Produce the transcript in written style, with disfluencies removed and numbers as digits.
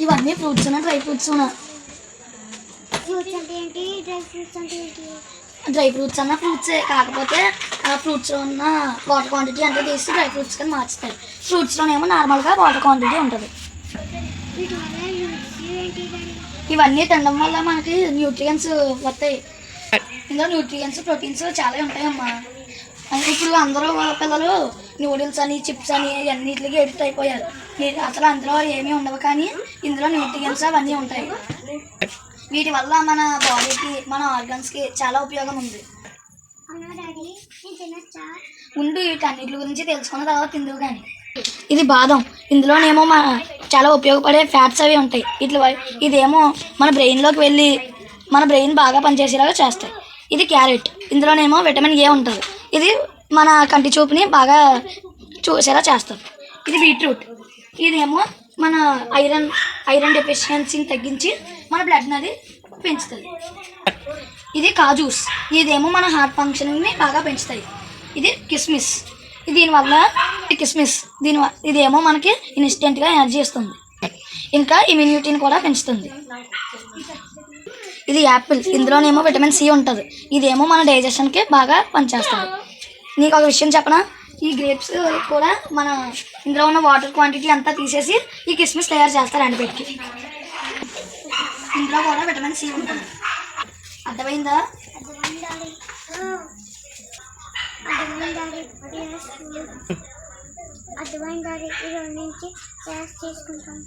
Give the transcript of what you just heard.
ఇవన్నీ fruits dry fruits. Dry fruits అన్న ఫ్రూట్సే, కాకపోతే ఆ ఫ్రూట్స్లో ఉన్న వాటర్ క్వాంటిటీ అంతా తీసి డ్రై ఫ్రూట్స్ కానీ మార్చుతాయి. ఫ్రూట్స్లోనేమో నార్మల్గా వాటర్ క్వాంటిటీ ఉంటుంది. ఇవన్నీ తినడం వల్ల మనకి న్యూట్రియన్స్ వస్తాయి. ఇందులో న్యూట్రియన్స్ ప్రోటీన్స్ చాలా ఉంటాయమ్మా. ఇప్పుడు అందరూ పిల్లలు నూడిల్స్ అని చిప్స్ అని అన్నిటికి ఎడిక్ట్ అయిపోయారు. అసలు అందులో ఏమీ ఉండవు, కానీ ఇందులో న్యూట్రియన్స్ అవన్నీ ఉంటాయి. వీటి వల్ల మన బాడీకి మన ఆర్గన్స్కి చాలా ఉపయోగం ఉంది. ముందు వీటన్నిటి గురించి తెలుసుకున్న తర్వాత తిందువు. కానీ ఇది బాదం, ఇందులోనేమో చాలా ఉపయోగపడే ఫ్యాట్స్ అవి ఉంటాయి. ఇదేమో మన బ్రెయిన్లోకి వెళ్ళి మన బ్రెయిన్ బాగా పనిచేసేలాగా చేస్తాయి. ఇది క్యారెట్, ఇందులోనేమో విటమిన్ ఏ ఉంటుంది. ఇది మన కంటి చూపుని బాగా చూసేలా చేస్తుంది. ఇది బీట్రూట్, ఇదేమో మన ఐరన్ డెఫిషియన్సీని తగ్గించి మన బ్లడ్ అది పెంచుతుంది. ఇది కాజూస్, ఇదేమో మన హార్ట్ ఫంక్షన్ని బాగా పెంచుతాయి. ఇది కిస్మిస్, ఇదేమో మనకి ఇన్స్టెంట్గా ఎనర్జీ ఇస్తుంది, ఇంకా ఇమ్యూనిటీని కూడా పెంచుతుంది. ఇది యాపిల్, ఇందులోనేమో విటమిన్ సి ఉంటుంది. ఇదేమో మన డైజెషన్కి బాగా పనిచేస్తుంది. నీకు ఒక విషయం చెప్పనా, ఈ గ్రేప్స్ కూడా మన ఇందులో ఉన్న వాటర్ క్వాంటిటీ అంతా తీసేసి ఈ కిస్మిస్ తయారు చేస్తారు ఎండబెట్టి. ఇందులో కూడా విటమిన్ సి ఉంటుంది. అర్థమైందా? అర్థమైందా? ఈ రోజు నుంచి చేసుకుంటాను.